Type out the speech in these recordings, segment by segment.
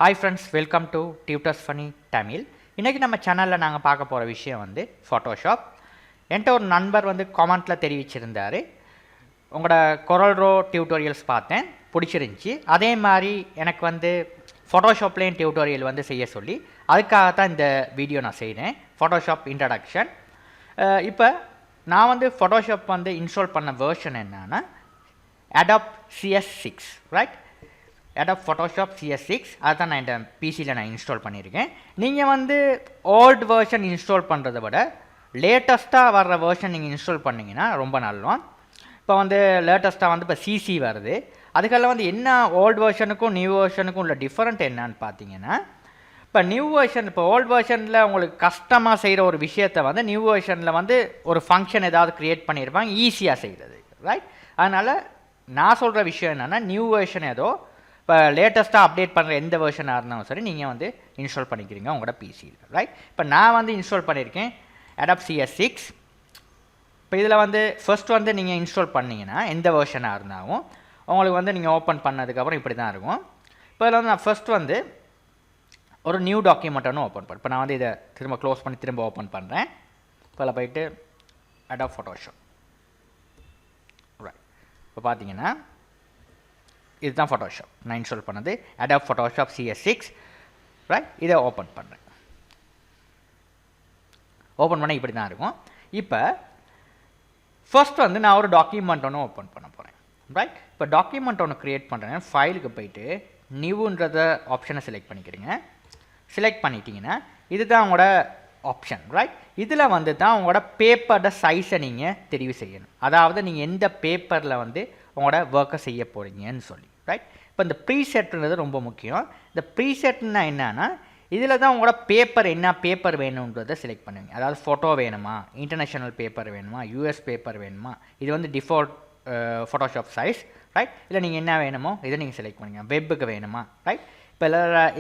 Hi friends, welcome to Tutors Funny Tamil. இன்னைக்கு நம்ம சேனல்ல நாங்க பார்க்க போற விஷயம் வந்து Photoshop. என்கிட்ட ஒரு நண்பர் வந்து கமெண்ட்ல தெரிவிச்சிருந்தாரு. உங்களோட CorelDRAW டியூட்டோரியல்ஸ் பார்த்தேன், பிடிச்சிருந்துச்சு. அதே மாதிரி எனக்கு வந்து Photoshopலயும் டியூட்டோரியல் வந்து செய்ய சொல்லி அதுக்காக தான் இந்த வீடியோ நான் செய்றேன். Photoshop introduction. இப்போ நான் வந்து Photoshop வந்து இன்ஸ்டால் பண்ண வெர்ஷன் என்னன்னா Adobe CS6, right? Adobe Photoshop CS6 அதான் நான் இந்த பிசியில் நான் இன்ஸ்டால் பண்ணியிருக்கேன். நீங்கள் வந்து ஓல்டு வெர்ஷன் இன்ஸ்டால் பண்ணுறதை விட லேட்டஸ்ட்டாக வர்ற வெர்ஷன் நீங்கள் இன்ஸ்டால் பண்ணிங்கன்னா ரொம்ப நல்லோம். இப்போ வந்து லேட்டஸ்ட்டாக வந்து இப்போ சிசி வருது. அதுக்கெல்லாம் வந்து என்ன ஓல்டு வெர்ஷனுக்கும் நியூ வெர்ஷனுக்கும் உள்ள டிஃப்ரெண்ட் என்னன்னு பார்த்தீங்கன்னா, இப்போ நியூ வெர்ஷன் இப்போ ஓல்டு வெர்ஷனில் உங்களுக்கு கஷ்டமாக செய்கிற ஒரு விஷயத்தை வந்து நியூ வெர்ஷனில் வந்து ஒரு ஃபங்க்ஷன் ஏதாவது க்ரியேட் பண்ணியிருப்பாங்க ஈஸியாக செய்கிறது, ரைட்? அதனால் நான் சொல்கிற விஷயம் என்னென்னா, நியூ வெர்ஷன் ஏதோ இப்போ லேட்டஸ்ட்டாக அப்டேட் பண்ணுற எந்த வெர்ஷனாக இருந்தாலும் சரி நீங்கள் வந்து இன்ஸ்டால் பண்ணிக்கிறீங்க உங்களோட பிசியில், ரைட்? இப்போ நான் வந்து இன்ஸ்டால் பண்ணியிருக்கேன் Adobe CS6. இப்போ இதில் வந்து ஃபர்ஸ்ட் வந்து நீங்கள் இன்ஸ்டால் பண்ணிங்கன்னா எந்த வெர்ஷனாக இருந்தாலும் உங்களுக்கு வந்து நீங்கள் ஓப்பன் பண்ணதுக்கப்புறம் இப்படி தான் இருக்கும். இப்போ இதில் வந்து நான் ஃபர்ஸ்ட் வந்து ஒரு நியூ டாக்குமெண்ட் ஒன்று ஓப்பன் பண்ணேன். இப்போ நான் வந்து இதை திரும்ப க்ளோஸ் பண்ணி திரும்ப ஓப்பன் பண்ணுறேன். இப்போ அதில் போயிட்டு Adobe Photoshop, ரைட்? இப்போ பார்த்தீங்கன்னா இதுதான் Photoshop நான் இன்ஸ்டால் பண்ணது Adobe Photoshop CS6, ரைட்? இதை ஓப்பன் பண்ணுறேன். ஓப்பன் பண்ண இப்படி தான் இருக்கும். இப்போ ஃபர்ஸ்ட் வந்து நான் ஒரு டாக்குமெண்ட் ஒன்று ஓப்பன் பண்ண போகிறேன், ரைட்? இப்போ டாக்குமெண்ட் ஒன்று க்ரியேட் பண்ணுறேன். ஃபைலுக்கு போயிட்டு நியூன்றத ஆப்ஷனை செலக்ட் பண்ணிக்கிறீங்க. செலக்ட் பண்ணிட்டீங்கன்னா இதுதான் உங்களோட ஆப்ஷன், ரைட்? இதில் வந்து தான் உங்களோட பேப்பரோட சைஸை நீங்கள் தெரிவு செய்யணும். அதாவது நீங்கள் எந்த பேப்பரில் வந்து உங்களோட ஒர்க்கை செய்ய போகிறீங்கன்னு சொல்லி, ரைட்? இப்போ இந்த ப்ரீசெட்ன்றது ரொம்ப முக்கியம். இந்த ப்ரீசெட்னா என்னன்னா, இதில் தான் உங்களோட பேப்பர் என்ன பேப்பர் வேணுன்றதை செலக்ட் பண்ணுவீங்க. அதாவது ஃபோட்டோ வேணுமா, இன்டர்நேஷ்னல் பேப்பர் வேணுமா, யூஎஸ் பேப்பர் வேணுமா, இது வந்து டிஃபால்ட் ஃபோட்டோஷாப் சைஸ், ரைட்? இல்லை நீங்கள் என்ன வேணுமோ இதை நீங்கள் செலக்ட் பண்ணுங்கள். வெப்புக்கு வேணுமா, ரைட்? இப்போ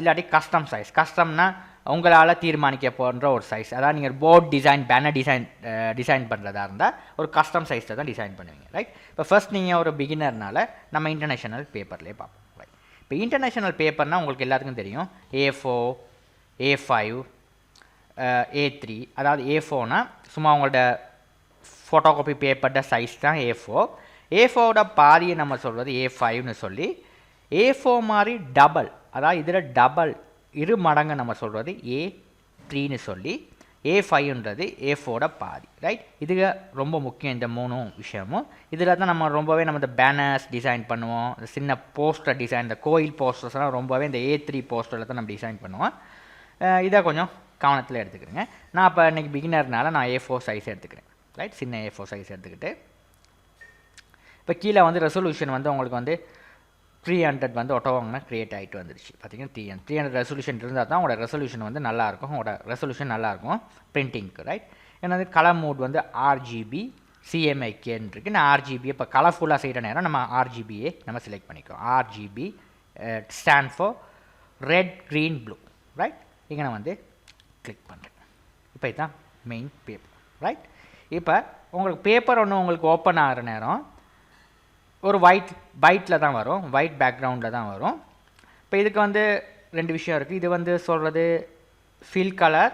இல்லாட்டி கஸ்டம் சைஸ். கஸ்டம்னா உங்களால் தீர்மானிக்க போன்ற ஒரு சைஸ். அதாவது நீங்கள் போர்ட் டிசைன், பேனர் டிசைன் பண்ணுறதா இருந்தால் ஒரு கஸ்டம் சைஸில் தான் டிசைன் பண்ணுவீங்க, ரைட்? இப்போ ஃபர்ஸ்ட் நீங்கள் ஒரு பிகினர்னால நம்ம இன்டர்நேஷ்னல் பேப்பர்லேயே பார்ப்போம், ரைட்? இப்போ இன்டர்நேஷ்னல் பேப்பர்னால் உங்களுக்கு எல்லாத்துக்கும் தெரியும் A4, A5, A3. அதாவது A4னா சும்மா உங்களோட ஃபோட்டோ காப்பி பேப்பரோட சைஸ் தான் A4. A4ஓட பாதியை நம்ம சொல்கிறது A5ன்னு சொல்லி, A4 மாதிரி டபுள், அதாவது இதில் டபுள் இரு மடங்கு நம்ம சொல்கிறது A3ன்னு சொல்லி, A5ன்றது A4ஓட பாதி, ரைட்? இது ரொம்ப முக்கியம் இந்த மூணு விஷயமும். இதில் தான் நம்ம ரொம்பவே நம்ம இந்த பேனர்ஸ் டிசைன் பண்ணுவோம், இந்த சின்ன போஸ்டர் டிசைன், இந்த கோயில் போஸ்டர்ஸ்லாம் ரொம்பவே இந்த A3 போஸ்டரில் தான் நம்ம டிசைன் பண்ணுவோம். இதை கொஞ்சம் கவனத்தில் எடுத்துக்கிறேங்க. நான் இப்போ இன்றைக்கி பிகினர்னால நான் A4 சைஸ் எடுத்துக்கிறேன், ரைட்? சின்ன A4 சைஸ் எடுத்துக்கிட்டு இப்போ கீழே வந்து ரெசல்யூஷன் வந்து உங்களுக்கு வந்து 300 வந்து ஒட்டோவாங்கன்னா க்ரியேட் ஆகிட்டு வந்துருச்சு. பார்த்தீங்கன்னா 300 ரெசல்யூஷன் இருந்தால் தான் உங்களோட ரெசல்யூஷன் வந்து நல்லாயிருக்கும். உங்களோட ரெசல்யூஷன் நல்லாயிருக்கும் பிரிண்டிங்க்கு, ரைட்? ஏன்னா கலர் மோட் வந்து RGB CMYKன்னு இருக்குது. நான் RGB இப்போ கலர்ஃபுல்லாக செய்கிற நேரம் நம்ம RGBயே நம்ம செலக்ட் பண்ணிக்கோம். RGB stand for red, green, blue, right? இங்கே நான் வந்து கிளிக் பண்ணுறேன். இப்போ இதுதான் மெயின் பேப்பர், ரைட்? இப்போ உங்களுக்கு பேப்பர் ஒன்று உங்களுக்கு ஓப்பன் ஆகிற நேரம் ஒரு ஒயிட்டில் தான் வரும், ஒயிட் பேக்ரவுண்டில் தான் வரும். இப்போ இதுக்கு வந்து ரெண்டு விஷயம் இருக்குது. இது வந்து சொல்கிறது ஃபில் கலர்,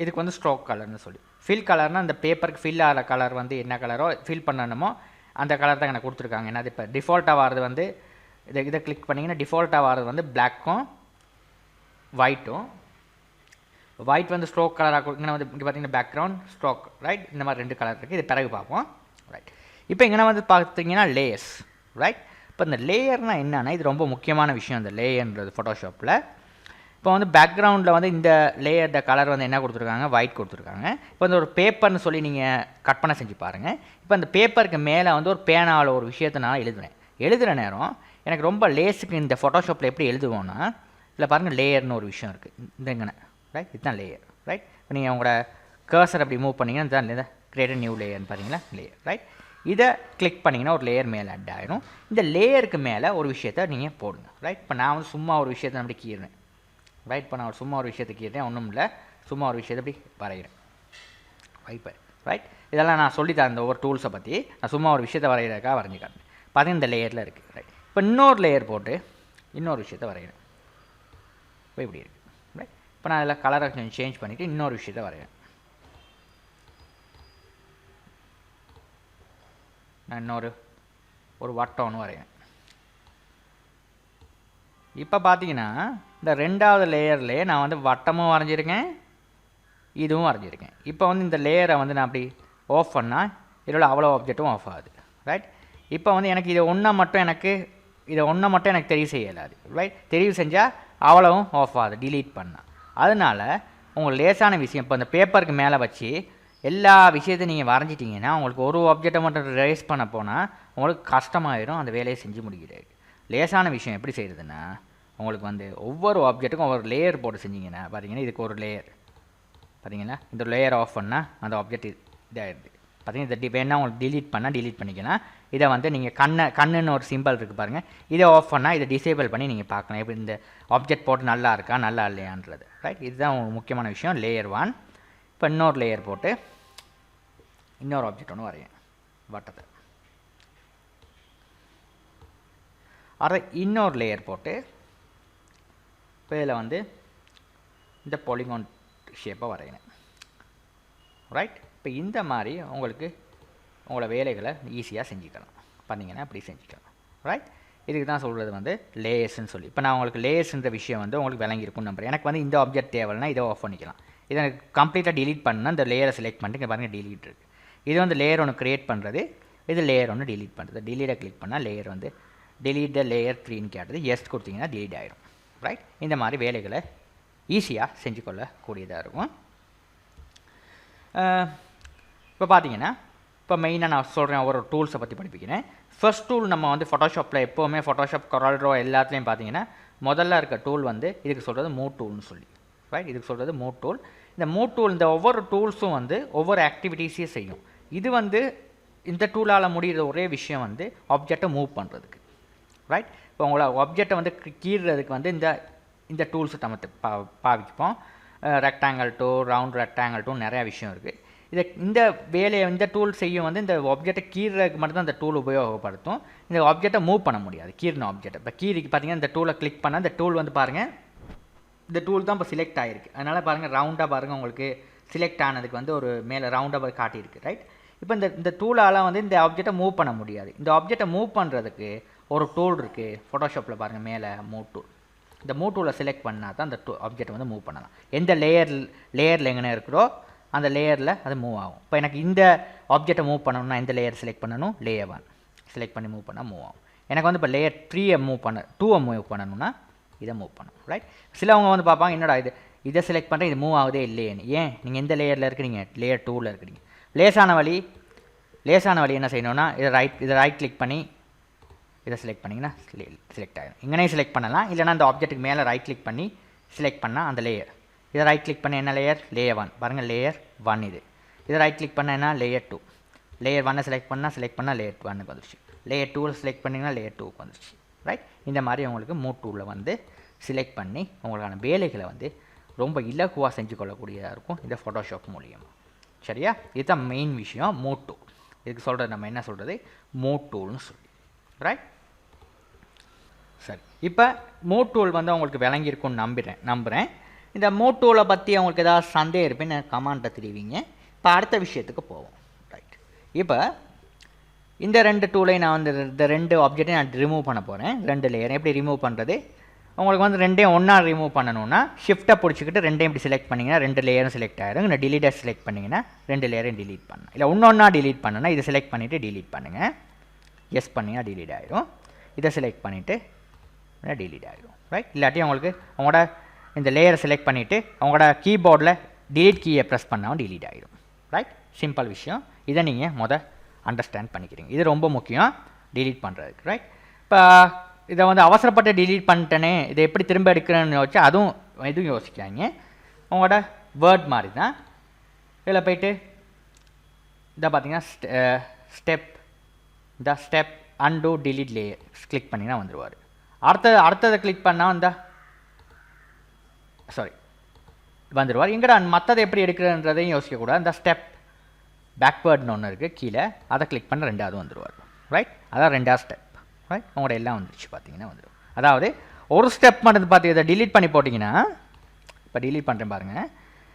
இதுக்கு வந்து ஸ்ட்ரோக் கலர்னு சொல்லி. ஃபில் கலர்னால் அந்த பேப்பருக்கு ஃபில் ஆகிற கலர் வந்து என்ன கலரோ ஃபில் பண்ணணுமோ அந்த கலர் தான் எனக்கு கொடுத்துருக்காங்க. ஏன்னா அது இப்போ டிஃபால்ட்டாக வர்றது வந்து இதை கிளிக் பண்ணிங்கன்னா டிஃபால்ட்டாக வர்றது வந்து பிளாக்கும் ஒயிட்டும். ஒயிட் வந்து ஸ்ட்ரோக் கலராக இங்கே வந்து இங்கே பார்த்தீங்கன்னா பேக்ரவுண்ட் ஸ்ட்ரோக், ரைட்? இந்த மாதிரி ரெண்டு கலர் இருக்குது. இது பிறகு பார்ப்போம், ரைட்? இப்போ இங்கே வந்து பார்த்தீங்கன்னா லேயர்ஸ், ரைட்? இப்போ இந்த லேயர்னால் என்னன்னா, இது ரொம்ப முக்கியமான விஷயம் இந்த லேயர்ன்றது ஃபோட்டோஷாப்பில். இப்போ வந்து பேக்ரவுண்டில் வந்து இந்த லேயர்ட கலர் வந்து என்ன கொடுத்துருக்காங்க, ஒயிட் கொடுத்துருக்காங்க. இப்போ இந்த ஒரு பேப்பர்னு சொல்லி நீங்கள் கற்பனை செஞ்சு பாருங்கள். இப்போ அந்த பேப்பருக்கு மேலே வந்து ஒரு பேனாவில் ஒரு விஷயத்தை நான் எழுதுகிற நேரம் எனக்கு ரொம்ப லேஸுக்கு இந்த ஃபோட்டோஷாப்பில் எப்படி எழுதுவோன்னா, இல்லை பாருங்கள் லேயர்னு ஒரு விஷயம் இருக்குது இந்த இங்கே, ரைட்? இதுதான் லேயர், ரைட்? இப்போ நீங்கள் உங்களோட கர்சர் அப்படி மூவ் பண்ணிங்கன்னா இதுதான் கிரியேட் நியூ லேயர்னு பார்த்தீங்களா, லேயர், ரைட்? இதை கிளிக் பண்ணிங்கன்னா ஒரு லேயர் மேலே ஆட் ஆகிடும். இந்த லேயருக்கு மேலே ஒரு விஷயத்தை நீங்கள் போடுங்க, ரைட்? இப்போ நான் வந்து சும்மா ஒரு விஷயத்தை அப்படி கீறேன், ரைட்? இப்போ நான் சும்மா ஒரு விஷயத்தை கீறேன், ஒன்றும் இல்லை, சும்மா ஒரு விஷயத்தை அப்படி வரைகிறேன், வைப்பேன், ரைட்? இதெல்லாம் நான் சொல்லித்தரேன் இந்த ஒவ்வொரு டூல்ஸை பற்றி. நான் சும்மா ஒரு விஷயத்தை வரைகிறதுக்காக வரைஞ்சிக்காட்டேன். பார்த்தீங்கன்னா இந்த லேயரில் இருக்குது, ரைட்? இப்போ இன்னொரு லேயர் போட்டு இன்னொரு விஷயத்தை வரைகிறேன், இப்போ இப்படி இருக்குது. ரைட், இப்போ நான் அதில் கலரை கொஞ்சம் சேஞ்ச் பண்ணிவிட்டு இன்னொரு விஷயத்தை வரைவேன். நான் இன்னொரு வட்டம் ஒன்று வரைவேன். இப்போ பார்த்தீங்கன்னா இந்த ரெண்டாவது லேயர்லேயே நான் வந்து வட்டமும் வரைஞ்சிருக்கேன், இதுவும் வரைஞ்சிருக்கேன். இப்போ வந்து இந்த லேயரை வந்து நான் அப்படி ஆஃப் பண்ணால் இதில் அவ்வளோ ஆப்ஜெக்ட்டும் ஆஃப் ஆகுது. ரைட், இப்போ வந்து எனக்கு இதை ஒன்றை மட்டும் எனக்கு தெரிவு செய்யலாது. ரைட், தெரிவு செஞ்சால் அவ்வளவும் ஆஃப் ஆகுது டிலீட் பண்ணால். அதனால் உங்களுக்கு லேசான விஷயம், இப்போ இந்த பேப்பருக்கு மேலே வச்சு எல்லா விஷயத்தையும் நீங்கள் வரைஞ்சிட்டிங்கன்னா உங்களுக்கு ஒரு ஆப்ஜெக்டை மட்டும் ரேஸ் பண்ண போனால் உங்களுக்கு கஷ்டமாயிடும் அந்த வேலையை செஞ்சு முடிக்கிறது. லேசான விஷயம் எப்படி செய்கிறதுன்னா, உங்களுக்கு வந்து ஒவ்வொரு ஆப்ஜெக்ட்டுக்கும் ஒவ்வொரு லேயர் போட்டு செஞ்சிங்கன்னா பார்த்தீங்கன்னா இதுக்கு ஒரு லேயர் பார்த்தீங்கன்னா இந்த லேயர் ஆஃப் பண்ணால் அந்த ஆப்ஜெக்ட் இதாகிடுது. பார்த்தீங்கன்னா இதை வேணால் உங்களுக்கு டிலீட் பண்ணால் டிலீட் பண்ணிக்கலாம். இதை வந்து நீங்கள் கண்ணுன்னு ஒரு சிம்பிள் இருக்குது பாருங்கள், இதை ஆஃப் பண்ணால் இதை டிசேபிள் பண்ணி நீங்கள் பார்க்கலாம் எப்படி இந்த ஆப்ஜெக்ட் போட்டு நல்லா இருக்கா நல்லா இல்லையான்றது. ரைட், இதுதான் உங்களுக்கு முக்கியமான விஷயம் லேயர் 1. இப்போ இன்னொரு லேயர் போட்டு இன்னொரு ஆப்ஜெக்ட் ஒன்று வரையும் வட்டத்தை. அதை இன்னொரு லேயர் போட்டு இப்போ இதில் வந்து இந்த பாலிகான் ஷேப்பை வரையணும். ரைட், இப்போ இந்த மாதிரி உங்களோட வேலைகளை ஈஸியாக செஞ்சுக்கலாம். பண்ணிங்கன்னா அப்படி செஞ்சுக்கலாம். ரைட், இதுக்கு தான் சொல்கிறது வந்து லேயர்ஸ்ன்னு சொல்லி. இப்போ நான் உங்களுக்கு லேயர்ஸ்ன்ற விஷயம் வந்து உங்களுக்கு விளங்கியிருக்கும்னு நம்புறேன். எனக்கு வந்து இந்த ஆப்ஜெக்ட் தேவைன்னா இதை ஆஃப் பண்ணிக்கலாம். இதை எனக்கு கம்ப்ளீட்டாக டிலீட் பண்ணால் இந்த லேயரை செலக்ட் பண்ணிட்டு இங்கே பாருங்கள் டிலீட் இருக்குது. இது வந்து லேயர் ஒன்று க்ரியேட் பண்ணுறது, இது லேயர் ஒன்று டிலீட் பண்ணுறது. டிலீட்டை கிளிக் பண்ணால் லேயர் வந்து delete the layer 3ன்னு கேட்டது எஸ் கொடுத்தீங்கன்னா delete ஆகிடும். ரைட், இந்த மாதிரி வேலைகளை ஈஸியாக செஞ்சு கொள்ளக்கூடியதாக இருக்கும். இப்போ பார்த்தீங்கன்னா இப்போ மெயினாக நான் சொல்கிறேன் ஒரு டூல்ஸை பற்றி படிப்பிக்கிறேன். ஃபர்ஸ்ட் டூல் நம்ம வந்து ஃபோட்டோஷாப்பில் எப்போவுமே ஃபோட்டோஷாப் கொரால்ட்ரோ எல்லாத்துலேயும் பார்த்தீங்கன்னா முதல்ல இருக்க டூல் வந்து இதுக்கு சொல்கிறது மூவ் டூல்னு சொல்லி. ரைட், இதுக்கு சொல்கிறது மூவ் டூல். இந்த மூவ் டூல் இந்த ஒவ்வொரு டூல்ஸும் வந்து ஒவ்வொரு ஆக்டிவிட்டீஸையும் செய்யும். இது வந்து இந்த டூலால் முடிகிற ஒரே விஷயம் வந்து ஆப்ஜெக்டை மூவ் பண்ணுறதுக்கு. ரைட், இப்போ உங்களை ஆப்ஜெக்டை வந்து கீறுறதுக்கு வந்து இந்த டூல்ஸை நம்ம பாவிப்போம். Rectangle tool, round rectangle tool, நிறையா விஷயம் இருக்குது. இந்த வேலையை இந்த டூல் செய்யும் வந்து இந்த ஆப்ஜெக்டை கீறுறதுக்கு மட்டும்தான் இந்த டூல் உபயோகப்படுத்தும். இந்த ஆப்ஜெக்டை மூவ் பண்ண முடியாது கீறின ஆப்ஜெக்டை. இப்போ கீரிக்கு பார்த்தீங்கன்னா இந்த டூலை கிளிக் பண்ணால் இந்த டூல் வந்து பாருங்கள், இந்த டூல் தான் இப்போ செலக்ட் ஆகிருக்கு. அதனால் பாருங்கள் ரவுண்டாக பாருங்கள் உங்களுக்கு செலக்ட் ஆனதுக்கு வந்து ஒரு மேலே ரவுண்டாக காட்டியிருக்கு. ரைட், இப்போ இந்த டூலால் வந்து இந்த ஆப்ஜெக்டை மூவ் பண்ண முடியாது. இந்த ஆப்ஜெக்டை மூவ் பண்ணுறதுக்கு ஒரு டூல் இருக்குது ஃபோட்டோஷாப்பில் பாருங்கள் மேலே மூவ் டூல். இந்த மூவ் டூலை செலக்ட் பண்ணால் தான் அந்த ஆப்ஜெக்டை வந்து மூவ் பண்ணலாம். எந்த லேயரில் எங்கே இருக்கிறோ அந்த லேயரில் அது மூவ் ஆகும். இப்போ எனக்கு இந்த ஆப்ஜெக்டை மூவ் பண்ணணும்னா இந்த லேயர் செலக்ட் பண்ணணும், லேயர் 1 செலக்ட் பண்ணி மூவ் பண்ணால் மூவ் ஆகும். எனக்கு வந்து இப்போ லேயர் 3 மூவ் பண்ண 2 மூவ் பண்ணணும்னா இதை மூவ் பண்ணணும். ரைட், சிலவங்க வந்து பார்ப்பாங்க என்னடா இதை செலக்ட் பண்ணுறேன் இது மூவ் ஆகுதே இல்லையேன்னு. ஏன் நீங்கள் எந்த லேயரில் இருக்கிறீங்க, லேயர் 2ல் இருக்கிறீங்க. லேசான வழி என்ன செய்யணும்னா இதை ரைட் கிளிக் பண்ணி இதை செலக்ட் பண்ணிங்கன்னா செலக்ட் ஆகிடும். இங்கனே செலக்ட் பண்ணலாம், இல்லைனா அந்த ஆப்ஜெக்ட்டுக்கு மேலே ரைட் கிளிக் பண்ணி செலக்ட் பண்ணால் அந்த லேயர். இதை ரைட் கிளிக் பண்ண என்ன லேயர், லேயர் 1 பாருங்கள் லேயர் 1 இதை ரைட் கிளிக் பண்ண என்ன லேயர் 2. லேயர் 1 செலக்ட் பண்ணால் லேயர் 1க்கு வந்துருச்சு. லேயர் 2 செலக்ட் பண்ணிங்கன்னா லேயர் 2க்கு வந்துருச்சு. ரைட், இந்த மாதிரி உங்களுக்கு மூவ் டூலில் வந்து செலக்ட் பண்ணி உங்களுக்கான வேலைகளை வந்து ரொம்ப இலகுவாக செஞ்சு கொள்ளக்கூடியதாக இருக்கும் இந்த ஃபோட்டோஷாப் மூலியமாக. சரியா, இதுதான் மெயின் விஷயம் மூவ் டூல். இதுக்கு சொல்கிறது நம்ம என்ன சொல்கிறது, மூவ் டூல்னு சொல்லி. ரைட், சரி, இப்போ மூவ் டூல் வந்து உங்களுக்கு விளங்கியிருக்கும்னு நம்புகிறேன். இந்த மூவ் டூலை பற்றி அவங்களுக்கு ஏதாவது சந்தேகம் இருப்பேன்னு கமெண்ட்டை தெரிவிங்க. இப்போ அடுத்த விஷயத்துக்கு போவோம். ரைட், இப்போ இந்த 2 டூலையும் நான் வந்து இந்த 2 ஆப்ஜெக்டையும் நான் ரிமூவ் பண்ண போகிறேன். 2 லேயர் எப்படி ரிமூவ் பண்ணுறது, உங்களுக்கு வந்து 2யும் ஒன்றா ரிமூவ் பண்ணணும்னா ஷிஃப்ட்டை பிடிச்சிக்கிட்டு 2யும் இப்படி செலக்ட் பண்ணிங்கன்னா 2 லேயரும் செலக்ட் ஆகிடும். இந்த டிலீட்டை செலக்ட் பண்ணிங்கன்னா 2 லேயரையும் டிலீட் பண்ணணும். இல்லை ஒன்றா டிலீட் பண்ணணும்னா இதை செலக்ட் பண்ணிவிட்டு டிலீட் பண்ணுங்கள். எஸ் பண்ணிங்கன்னா டிலீட் ஆகிடும். இதை செலக்ட் பண்ணிவிட்டு டிலீட் ஆகிடும். ரைட், இல்லாட்டி உங்களுக்கு உங்களோட இந்த லேயரை செலக்ட் பண்ணிவிட்டு உங்களோட கீபோர்டில் டிலீட் கீயை ப்ரெஸ் பண்ணாலும் டிலீட் ஆகிடும். ரைட், சிம்பிள் விஷயம். இதை நீங்கள் அண்டர்ஸ்டாண்ட் பண்ணிக்கிறீங்க. இது ரொம்ப முக்கியம் டிலீட் பண்ணுறதுக்கு. ரைட், இப்போ இதை வந்து அவசரப்பட்டு டிலீட் பண்ணிட்டேனே இதை எப்படி திரும்ப எடுக்கிறேன்னு யோசிச்சு எதுவும் யோசிக்காங்க. உங்களோட வேர்ட் மாதிரி தான் இதில் போய்ட்டு இதை பார்த்தீங்கன்னா step undo delete layer click பண்ணிங்கன்னா வந்துடுவார். அடுத்ததை கிளிக் பண்ணால் வந்துடுவார். எங்கடா மற்றதை எப்படி எடுக்கிறன்றதையும் யோசிக்கக்கூடாது. இந்த ஸ்டெப் பேக்வேர்ட்னு ஒன்று இருக்குது கீழே, அதை கிளிக் பண்ண 2வது வந்துடுவார். ரைட், அதான் 2வது ஸ்டெப். ரைட், உங்களோட எல்லாம் வந்துடுச்சு பார்த்தீங்கன்னா வந்துடும். அதாவது ஒரு ஸ்டெப் மட்டும் பார்த்து இதை டிலீட் பண்ணி போட்டிங்கன்னா, இப்போ டிலீட் பண்ணுறேன் பாருங்கள்,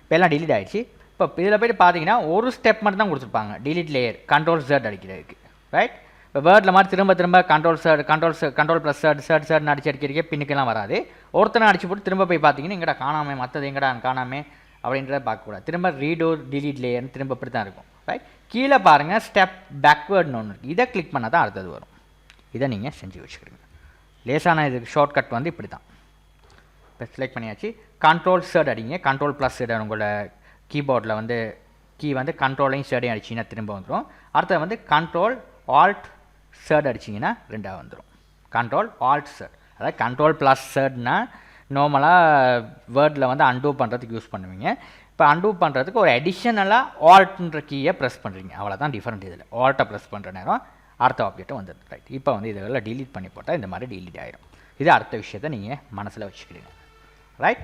இப்போ எல்லாம் டிலீட் ஆகிடுச்சு. இப்போ இதில் போய்ட்டு பார்த்தீங்கன்னா ஒரு ஸ்டெப் மட்டும் தான் கொடுத்துருப்பாங்க, டிலீட் லேயர் கண்ட்ரோல் Z அடிக்கிறதுக்கு, ரைட்? இப்போ வேர்டில் மாதிரி திரும்ப கண்ட்ரோல் ப்ளஸ் Z அடிக்கிறதுக்கே பின்னுக்கெல்லாம் வராது. ஒருத்தனை அடிச்சு போட்டு திரும்ப போய் பார்த்தீங்கன்னா எங்கடா காணாமல், மற்றது எங்கடா காணாமல் அப்படின்றத பார்க்கக்கூடாது. திரும்ப ரீடோ டிலீட் லேயர்னு திரும்ப இப்படி தான் இருக்கும், ரைட்? கீழே பாருங்கள் ஸ்டெப் பேக்வேர்டுன்னு ஒன்று இருக்குது, இதை கிளிக் பண்ணால் தான் அடுத்தது வரும். இதை நீங்கள் செஞ்சு வச்சுக்கிறீங்க. லேசான இதுக்கு ஷார்ட்கட் வந்து இப்படி தான். இப்போ செலக்ட் பண்ணியாச்சு. கண்ட்ரோல் Z அடிங்க, கண்ட்ரோல் ப்ளஸ் Z உங்களோட கீபோர்டில் வந்து கீ வந்து கண்ட்ரோலையும் Z அடிச்சிங்கன்னா திரும்ப வந்துடும். அடுத்தது வந்து கண்ட்ரோல் ஆல்ட் Z அடிச்சிங்கன்னா ரெண்டாக வந்துடும். கண்ட்ரோல் ஆல்ட் Z, அதாவது கண்ட்ரோல் ப்ளஸ் Zனா நார்மலாக வேர்டில் வந்து அன்டூ பண்ணுறதுக்கு யூஸ் பண்ணுவீங்க. இப்போ அன்டூ பண்ணுறதுக்கு ஒரு அடிஷ்னலாக ஆல்ட்ன்ற கீயை ப்ரெஸ் பண்ணுறீங்க, அவ்வளோதான் டிஃப்ரெண்ட். இதில் ஆல்ட்டை ப்ரெஸ் பண்ணுற நேரம் அடுத்த ஆப்ஜெக்ட்டை வந்துடும், ரைட்? இப்போ வந்து இதெல்லாம் டிலீட் பண்ணி போட்டால் இந்த மாதிரி டிலீட் ஆகிடும். இது அடுத்த விஷயத்தை நீங்கள் மனசில் வச்சுக்கிறீங்க, ரைட்?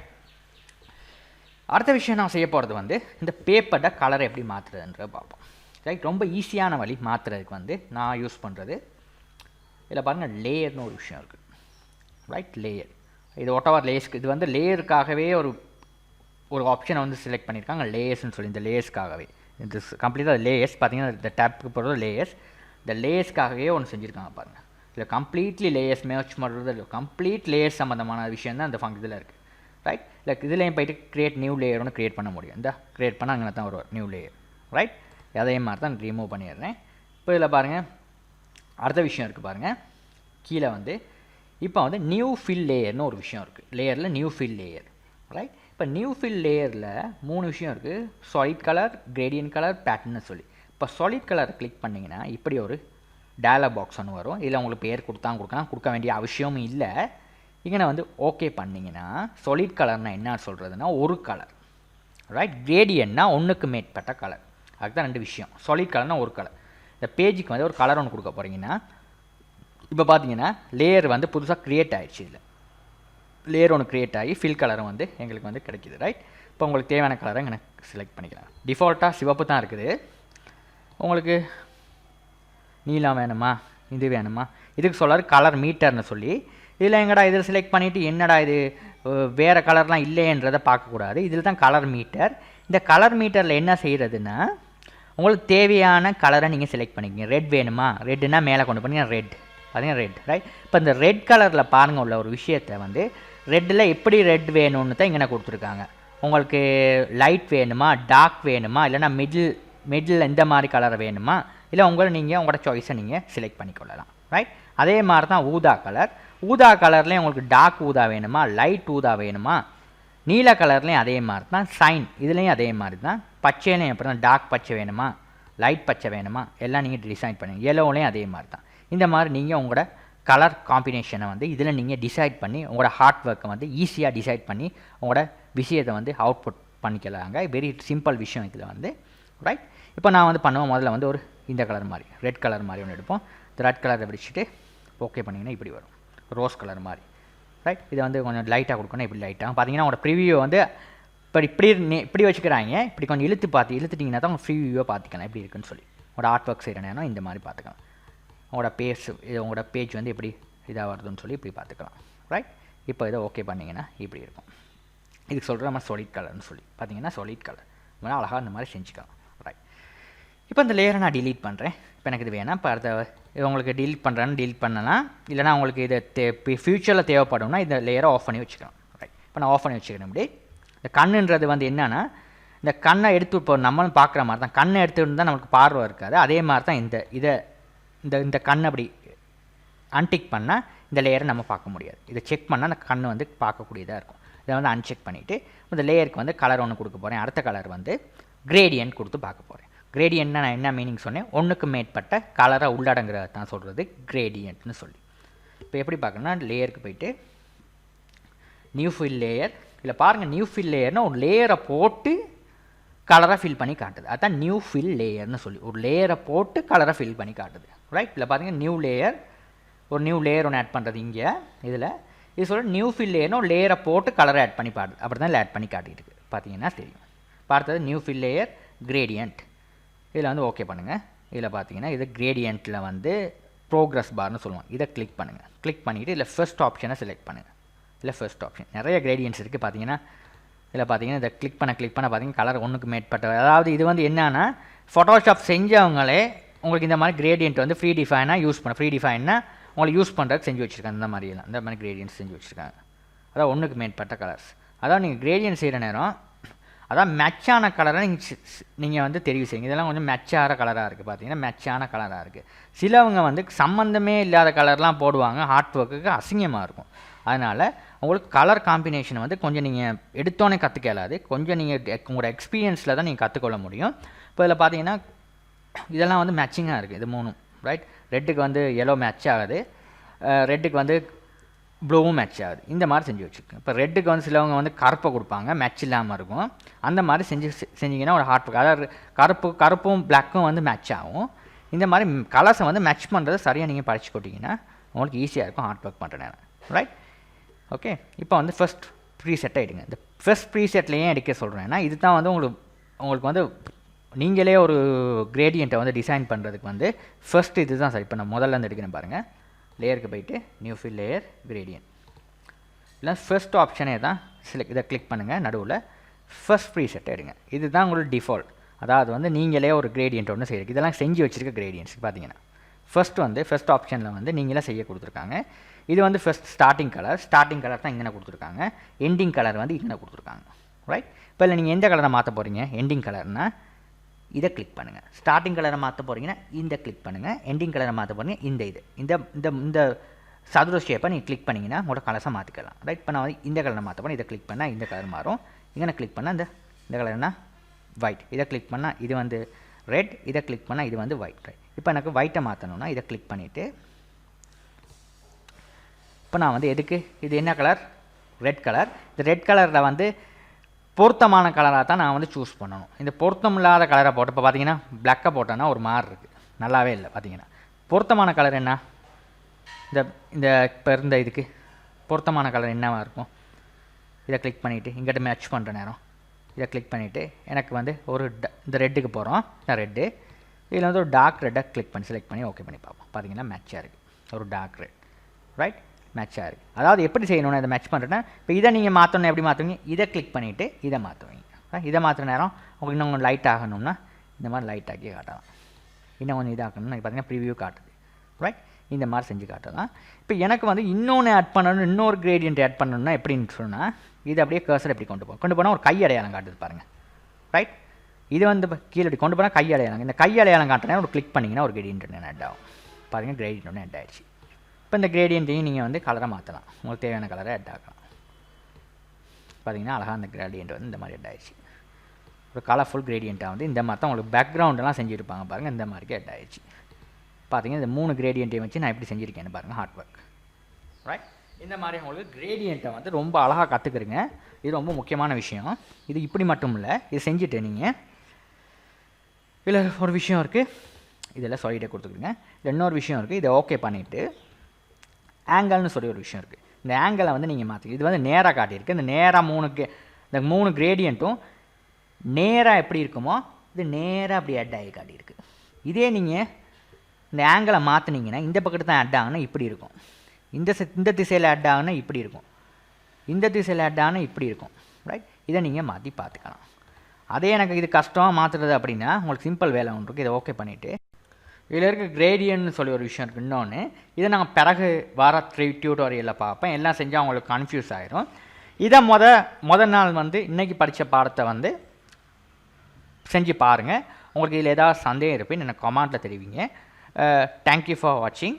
அடுத்த விஷயம் நான் செய்ய போகிறது வந்து இந்த பேப்பரை கலரை எப்படி மாற்றுறதுன்ற பார்ப்போம், ரைட்? ரொம்ப ஈஸியான வழி மாற்றுறதுக்கு வந்து நான் யூஸ் பண்ணுறது, இதில் பாருங்கள் லேயர்னு ஒரு விஷயம் இருக்குது, ரைட்? லேயர், இது ஒட்டவர் லேயர்ஸ்க்கு, இது வந்து லேயருக்காகவே ஒரு ஆப்ஷனை வந்து செலக்ட் பண்ணியிருக்காங்க, லேயர்ஸ்னு சொல்லி. இந்த லேயர்ஸ்க்காகவே இது கம்ப்ளீட்டாக லேயர்ஸ் பார்த்தீங்கன்னா இந்த டேப்புக்கு போகிறது லேயர்ஸ், இந்த லேயர்ஸ்க்காகவே ஒன்று செஞ்சுருக்காங்க பாருங்கள். இதில் கம்ப்ளீட்லி லேயர்ஸ் மேட்ச் பண்ணுறது இல்லை, கம்ப்ளீட் லேயர்ஸ் சம்மந்தமான விஷயம் தான் இந்த இதில் இருக்குது, ரைட்? இல்லை இதுலேயும் போய்ட்டு கிரியேட் நியூ லேயர் ஒன்று க்ரியேட் பண்ண முடியும். இந்த க்ரியேட் பண்ணால் அங்கே தான் ஒரு நியூ லேயர், ரைட்? அதே மாதிரி தான் ரிமூவ் பண்ணிடுறேன். இப்போ இதில் பாருங்கள் அடுத்த விஷயம் இருக்குது பாருங்கள், கீழே வந்து இப்போ வந்து நியூ ஃபில் லேயர்னு ஒரு விஷயம் இருக்குது. லேயரில் நியூ ஃபில் லேயர், ரைட்? இப்போ நியூ ஃபில் லேயரில் 3 விஷயம் இருக்குது, சாலிட் கலர், கிரேடியன்ட் கலர், பேட்டர்ன்னு சொல்லி. இப்போ சாலிட் கலரை கிளிக் பண்ணிங்கன்னா இப்படி ஒரு டயலாக் பாக்ஸ் ஒன்று வரும். இதில் உங்களுக்கு பேர் கொடுக்கலாம், கொடுக்க வேண்டிய அவசியமும் இல்லை. இங்கே வந்து ஓகே பண்ணிங்கன்னா சாலிட் கலர்னால் என்ன சொல்கிறதுனா ஒரு கலர், ரைட்? கிரேடியன்ட்னா ஒன்றுக்கு மேற்பட்ட கலர், அதுதான் 2 விஷயம். சாலிட் கலர்னால் ஒரு கலர். இந்த பேஜுக்கு வந்து ஒரு கலர் ஒன்று கொடுக்க போகிறீங்கன்னா, இப்போ பார்த்தீங்கன்னா லேயர் வந்து புதுசாக க்ரியேட் ஆகிடுச்சு. இதில் லேயர் ஒன்று க்ரியேட் ஆகி ஃபில் கலரும் வந்து எங்களுக்கு வந்து கிடைக்கிது, ரைட்? இப்போ உங்களுக்கு தேவையான கலரை எனக்கு செலக்ட் பண்ணிக்கலாம். டிஃபால்ட்டாக சிவப்பு தான் இருக்குது. உங்களுக்கு நீலம் வேணுமா, இது வேணுமா, இதுக்கு சொல்லாரு கலர் மீட்டர்னு சொல்லி. இதில் எங்கடா இதில் செலக்ட் பண்ணிவிட்டு என்னடா இது வேறு கலர்லாம் இல்லைன்றதை பார்க்கக்கூடாது. இதில் தான் கலர் மீட்டர். இந்த கலர் மீட்டரில் என்ன செய்கிறதுன்னா, உங்களுக்கு தேவையான கலரை நீங்கள் செலக்ட் பண்ணிக்கிங்க. ரெட் வேணுமா, ரெட்டுனா மேலே கொண்டு போனீங்கன்னா ரெட், பார்த்தீங்கன்னா ரெட், ரைட்? இப்போ இந்த ரெட் கலரில் பாருங்கள் உள்ள ஒரு விஷயத்தை வந்து ரெட்டில் எப்படி ரெட் வேணும்னு தான் இங்கே கொடுத்துருக்காங்க. உங்களுக்கு லைட் வேணுமா, டார்க் வேணுமா, இல்லைனா மிடில் இந்த மாதிரி கலர் வேணுமா, இல்லை நீங்கள் உங்களோட சாய்ஸை நீங்கள் செலக்ட் பண்ணிக்கொள்ளலாம், ரைட்? அதே மாதிரி தான் ஊதா கலர். ஊதா கலர்லேயும் உங்களுக்கு டார்க் ஊதா வேணுமா, லைட் ஊதா வேணுமா, நீல கலர்லேயும் அதே மாதிரி தான். சைன் இதுலேயும் அதே மாதிரி தான். பச்சையிலையும் எப்படி தான், டார்க் பச்சை வேணுமா, லைட் பச்சை வேணுமா, எல்லாம் நீங்கள் டிசைட் பண்ணுங்கள். எல்லோலையும் அதே மாதிரி தான். இந்த மாதிரி நீங்கள் உங்களோட கலர் காம்பினேஷனை வந்து இதில் நீங்கள் டிசைட் பண்ணி உங்களோட ஹார்ட் ஒர்க்கை வந்து ஈஸியாக டிசைட் பண்ணி உங்களோட விஷயத்தை வந்து அவுட்புட் பண்ணிக்கலாங்க. வெரி சிம்பிள் விஷயம் இதில் வந்து, ரைட்? இப்போ நான் வந்து பண்ணுவேன், முதல்ல வந்து ஒரு இந்த கலர் மாதிரி ரெட் கலர் மாதிரி ஒன்று எடுப்போம். இந்த ரெட் கலரை வச்சுட்டு ஓகே பண்ணிங்கன்னா இப்படி வரும், ரோஸ் கலர் மாதிரி, ரைட்? இதை வந்து கொஞ்சம் லைட்டாக கொடுக்கணும். இப்படி லைட்டாக பார்த்தீங்கன்னா உங்களோட ப்ரிவியூ வந்து இப்படி வச்சுக்கிறாங்க. இப்படி கொஞ்சம் இழுத்துட்டிங்கன்னா தான் உங்கள் ப்ரிவியூவை பார்த்துக்கலாம் எப்படி இருக்குன்னு சொல்லி. உங்களோட ஆர்ட் ஒர்க் செய்கிற நேரம் இந்த மாதிரி பார்த்துக்கலாம். உங்களோட பேஜ் வந்து எப்படி இதாக வருதுன்னு சொல்லி இப்படி பார்த்துக்கலாம், ரைட்? இப்போ இதை ஓகே பண்ணிங்கன்னா இப்படி இருக்கும். இதுக்கு சொல்கிற நம்ம சாலிட் கலர்னு சொல்லி பார்த்தீங்கன்னா சாலிட் கலர் வேணால் அழகாக இந்த மாதிரி செஞ்சுக்கலாம், ரைட்? இப்போ இந்த லேயரை நான் டிலீட் பண்ணுறேன். இப்போ எனக்கு இது வேணாம். இப்போ அடுத்த இது உங்களுக்கு டிலீட் பண்ணலாம். இல்லைனா உங்களுக்கு இது ஃப்யூச்சரில் தேவைப்படும்னா இந்த லேயரை ஆஃப் பண்ணி வச்சுக்கலாம், ரைட்? இப்போ நான் ஆஃப் பண்ணி வச்சுக்கிறேன். இப்படி இந்த கண்ணுன்றது வந்து என்னென்னா, இந்த கண்ணை எடுத்து இப்போ நம்மளும் பார்க்குற மாதிரி தான். கண்ணை எடுத்துகிட்டு தான் நமக்கு பார்வை இருக்காது. அதே மாதிரி தான் இந்த கண் அப்படி அன்டிக் பண்ணால் இந்த லேயரை நம்ம பார்க்க முடியாது. இதை செக் பண்ணால் அந்த கண் வந்து பார்க்கக்கூடியதாக இருக்கும். இதை வந்து அன்செக் பண்ணிவிட்டு இந்த லேயருக்கு வந்து கலர் ஒன்று கொடுக்க போகிறேன். அடுத்த கலர் வந்து கிரேடியன்ட் கொடுத்து பார்க்க போகிறேன். கிரேடியன்ட்னா நான் என்ன மீனிங் சொன்னேன், ஒன்றுக்கு மேற்பட்ட கலரை உள்ளடங்குறத தான் சொல்கிறது கிரேடியன்ட்னு சொல்லி. இப்போ எப்படி பார்க்கணுன்னா லேயருக்கு போய்ட்டு நியூ ஃபில் லேயர், இல்லை பாருங்கள் நியூ ஃபில் லேயர்னால் ஒரு லேயரை போட்டு கலரை ஃபில் பண்ணி காட்டுது. அதுதான் நியூ ஃபில் லேயர்னு சொல்லி. ஒரு லேயரை போட்டு கலரை ஃபில் பண்ணி காட்டுது, ரைட்? இல்லை பார்த்தீங்கன்னா நியூ லேயர், ஒரு நியூ லேயர் ஒன்று ஆட் பண்ணுறது இங்கே. இதில் இது சொல்ல நியூ ஃபில் லேயர்னு ஒரு லேயரை போட்டு கலரை ஆட் பண்ணி பாடுது. அப்படி தான் ஆட் பண்ணி காட்டிகிட்டு இருக்குது, பார்த்தீங்கன்னா தெரியும். பார்த்தது நியூ ஃபில் லேயர் கிரேடியன்ட். இதில் வந்து ஓகே பண்ணுங்கள். இதில் பார்த்தீங்கன்னா இது கிரேடியண்ட்டில் வந்து ப்ரோக்ரஸ் பார்னு சொல்லுவாங்க. இதை கிளிக் பண்ணுங்கள். கிளிக் பண்ணிவிட்டு இதில் ஃபர்ஸ்ட் ஆப்ஷனை செலக்ட் பண்ணுங்கள், இல்லை ஃபர்ஸ்ட் ஆப்ஷன். நிறைய கிரேடியன்ட்ஸ் இருக்குது பார்த்தீங்கன்னா. இதில் பார்த்தீங்கன்னா இதை கிளிக் பண்ண பார்த்தீங்கன்னா கலர் ஒன்றுக்கு மேற்பட்ட, அதாவது இது வந்து என்னன்னா ஃபோட்டோஷாப் செஞ்சவங்களே உங்களுக்கு இந்த மாதிரி கிரேடியன்ட் வந்து ஃப்ரீ டிஃபைன்னா உங்களுக்கு யூஸ் பண்ணுறதுக்கு செஞ்சு வச்சுருக்காங்க. இந்த மாதிரியெல்லாம் இந்த மாதிரி கிரேடியன்ட்ஸ் செஞ்சு வச்சுருக்காங்க. அதான் ஒன்றுக்கு மேற்பட்ட கலர்ஸ். அதாவது நீங்கள் கிரேடியன்ட் செய்கிற நேரம் அதான் மேட்சான கலரை நீங்கள் வந்து தெரிவு செய்யுங்க. இதெல்லாம் கொஞ்சம் மேட்சான கலராக இருக்குது பார்த்தீங்கன்னா, மேட்சான கலராக இருக்குது. சிலவங்க வந்து சம்மந்தமே இல்லாத கலர்லாம் போடுவாங்க, ஹார்ட் ஒர்க்குக்கு அசிங்கமாக இருக்கும். அதனால் உங்களுக்கு கலர் காம்பினேஷன் வந்து கொஞ்சம் நீங்கள் எடுத்தோன்னே கற்றுக்க இயலாது. கொஞ்சம் நீங்கள் உங்களோட எக்ஸ்பீரியன்ஸில் தான் நீங்கள் கற்றுக்கொள்ள முடியும். இப்போ இதில் பார்த்தீங்கன்னா இதெல்லாம் வந்து மேட்சிங்காக இருக்குது. இது மூணும் ரைட். ரெட்டுக்கு வந்து எல்லோ மேட்ச் ஆகுது, ரெட்டுக்கு வந்து ப்ளூவும் மேட்ச் ஆகுது. இந்த மாதிரி செஞ்சு வச்சுருக்கேன். இப்போ ரெட்டுக்கு வந்து சிலவங்க வந்து கருப்பை கொடுப்பாங்க, மேட்ச் இல்லாமல் இருக்கும். அந்த மாதிரி செஞ்சிங்கன்னா ஒரு ஹார்ட் ஒர்க், அதாவது கருப்பும் பிளாக்கும் வந்து மேட்ச் ஆகும். இந்த மாதிரி கலர்ஸை வந்து மேட்ச் பண்ணுறது சரியாக நீங்கள் படித்து கொட்டிங்கன்னா உங்களுக்கு ஈஸியாக இருக்கும் ஹார்ட் ஒர்க் பண்ணுற நேரம் ரைட். ஓகே, இப்போ வந்து ஃபஸ்ட் ப்ரீசெட்டை எடுங்க. இந்த ஃபஸ்ட் ப்ரீசெட்லேயே எடுக்க சொல்கிறேன்னா இது தான் வந்து உங்களுக்கு வந்து நீங்களே ஒரு கிரேடியண்ட்டை வந்து டிசைன் பண்ணுறதுக்கு வந்து ஃபஸ்ட்டு இது தான் சார். இப்போ நான் முதல்ல இருந்து எடுக்கிறேன் பாருங்கள். லேயருக்கு போயிட்டு நியூ ஃபில் லேயர் கிரேடியன்ட், இல்லை ஃபர்ஸ்ட் ஆப்ஷனே தான் இதை கிளிக் பண்ணுங்கள். நடுவில் ஃபர்ஸ்ட் ப்ரீசெட்டை எடுங்க. இது தான் உங்களுக்கு டிஃபால்ட். அதாவது வந்து நீங்களே ஒரு கிரேடியன்ட் ஒன்று செய்யுங்க. இதெல்லாம் செஞ்சு வச்சுருக்க கிரேடியன்ட்ஸ் பார்த்தீங்கன்னா ஃபர்ஸ்ட் ஆப்ஷனில் வந்து நீங்களே செய்ய கொடுத்துருக்காங்க. இது வந்து ஸ்டார்டிங் கலர் தான் இங்கே கொடுத்துருக்காங்க. எண்டிங் கலர் வந்து இங்கே கொடுத்துருக்காங்க ரைட். இப்போ இல்லை நீங்கள் எந்த கலரை மாற்ற போகிறீங்க, எண்டிங் கலர்னால் இதை கிளிக் பண்ணுங்கள். ஸ்டார்டிங் கலரை மாற்ற போகிறீங்கன்னா இந்த கிளிக் பண்ணுங்கள். எண்டிங் கலரை மாற்ற போகிறீங்க இந்த சதுர ஷேப்பை நீங்கள் கிளிக் பண்ணிங்கன்னா உங்களோட கலர்ஸை மாற்றிக்கலாம் ரைட். இப்போ நான் வந்து இந்த கலரை மாற்ற போகிறேன். இதை கிளிக் பண்ணால் இந்த கலர் மாறும். இங்கே கிளிக் பண்ணால் இந்த கலர்னா ஒயிட். இதை கிளிக் பண்ணால் இது வந்து ரெட். இதை கிளிக் பண்ணால் இது வந்து ஒயிட் ரைட். இப்போ எனக்கு ஒயிட்டை மாற்றணும்னா இதை கிளிக் பண்ணிவிட்டு இப்போ நான் வந்து எதுக்கு இது என்ன கலர், ரெட் கலர். இந்த ரெட் கலரில் வந்து பொருத்தமான கலராக தான் நான் வந்து சூஸ் பண்ணணும். இந்த பொருத்தம் இல்லாத கலரை போட்டு இப்போ பார்த்தீங்கன்னா பிளாக்கை போட்டோன்னா ஒரு மாதிரி இருக்குது, நல்லாவே இல்லை. பார்த்தீங்கன்னா பொருத்தமான கலர் என்ன, இந்த இப்போ இருந்த இதுக்கு பொருத்தமான கலர் என்னவாக இருக்கும். இதை கிளிக் பண்ணிவிட்டு இங்கிட்ட மேட்ச் பண்ணுற நேரம் இதை கிளிக் பண்ணிவிட்டு எனக்கு வந்து இந்த ரெட்டுக்கு போகிறோம். ரெட்டு இதில் வந்து ஒரு டார்க் ரெட்டை செலக்ட் பண்ணி ஓகே பண்ணி பார்ப்போம். பார்த்தீங்கன்னா மேட்சாக இருக்குது, ஒரு டார்க் ரெட் ரைட், மேட்சாக இருக்குது. அதாவது எப்படி செய்யணும்னு இதை மேட்ச் பண்ணுறேன்னா இப்போ இதை நீங்கள் மாற்றணும். எப்படி மாற்றுவீங்க, இதை கிளிக் பண்ணிவிட்டு இதை மாற்றுவீங்க. இதை மாற்றுற நேரம் உங்களுக்கு இன்னும் கொஞ்சம் லைட் ஆகணும்னா இந்த மாதிரி லைட் ஆக்கி காட்டலாம். இன்னும் கொஞ்சம் இதாகணும்னா பார்த்தீங்கன்னா ப்ரிவியூ காட்டுது ரைட். இந்த மாதிரி செஞ்சு காட்டலாம். இப்போ எனக்கு வந்து இன்னொன்று ஆட் பண்ணணும், இன்னொரு கிரேடியன்ட் ஆட் பண்ணணும்னா எப்படின்னு சொன்னால் இது அப்படியே கர்சர் எப்படி கொண்டு போனால் ஒரு கை அடையாளம் காட்டுது பாருங்கள் ரைட். இது வந்து கீழே இப்படி கொண்டு போனால் கை அடையாளம். இந்த கை அடையாளம் காட்டுறேன் ஒரு கிளிக் பண்ணிங்கன்னா ஒரு கிரேடியன்ட் ஆட் ஆகும். பாருங்கள் கிரேடியன்ட் ஒன்று ஆட் ஆகிடுச்சு. இப்போ இந்த கிரேடியன்ட்டையும் நீங்கள் வந்து கலரை மாற்றலாம், உங்களுக்கு தேவையான கலரை ஆட் ஆகலாம். பார்த்தீங்கன்னா அழகாக அந்த கிரேடியன்ட் வந்து இந்த மாதிரி ஆட் ஆகிடுச்சு. ஒரு கலர்ஃபுல் கிரேடியண்ட்டாக வந்து இந்த மாதிரி தான் உங்களுக்கு பேக்ரவுண்டெல்லாம் செஞ்சுருப்பாங்க பாருங்கள். இந்த மாதிரிக்கே ஆட் ஆகிடுச்சு. பார்த்தீங்கன்னா இந்த 3 கிரேடியண்ட்டையும் வச்சு நான் எப்படி செஞ்சுருக்கேன்னு பாருங்கள், ஹார்ட் ஒர்க் ரைட். இந்த மாதிரி உங்களுக்கு கிரேடியண்ட்டை வந்து ரொம்ப அழகாக கற்றுக்குறீங்க. இது ரொம்ப முக்கியமான விஷயம். இது இப்படி மட்டும் இல்லை, இது செஞ்சுட்டு நீங்கள் இதில் ஒரு விஷயம் இருக்குது, இதெல்லாம் சொல்லிகிட்டே கொடுத்துக்குறீங்க. இன்னொரு விஷயம் இருக்குது, இதை ஓகே பண்ணிவிட்டு ஆங்கிள்னு சொல்லி ஒரு விஷயம் இருக்குது. இந்த ஆங்கிளை வந்து நீங்கள் மாற்றி இது வந்து நேராக காட்டியிருக்கு. இந்த நேராக இந்த 3 கிரேடியண்ட்டும் நேராக எப்படி இருக்குமோ இது நேராக அப்படி ஆட் ஆகி காட்டியிருக்கு. இதே நீங்கள் இந்த ஆங்கிளை மாற்றினீங்கன்னா இந்த பக்கத்து தான் ஆட் ஆகுனா இப்படி இருக்கும், இந்த திசையில் ஆட் ஆகுனா இப்படி இருக்கும், இந்த திசையில் ஆட் ஆகுனா இப்படி இருக்கும் ரைட். இதை நீங்கள் மாற்றி பார்த்துக்கலாம். அதே எனக்கு இது கஷ்டமாக மாற்றுறது அப்படின்னா உங்களுக்கு சிம்பிள் வேலை ஒன்று இருக்குது. இதை ஓகே பண்ணிவிட்டு இதில் இருக்க கிரேடியன்ட்னு சொல்லி ஒரு விஷயம் இருக்குது. இன்னொன்று இதை நாங்கள் பிறகு வர டியூட்டோரியலில் பார்ப்பேன். எல்லாம் செஞ்சால் அவங்களுக்கு கன்ஃபியூஸ் ஆகிடும். இதை முதல் நாள் வந்து இன்றைக்கி படித்த பாடத்தை வந்து செஞ்சு பாருங்கள். உங்களுக்கு இதில் ஏதாவது சந்தேகம் இருப்பேன்னு எனக்கு கமெண்ட்டில் தெரிவிங்க. தேங்க்யூ ஃபார் வாட்சிங்.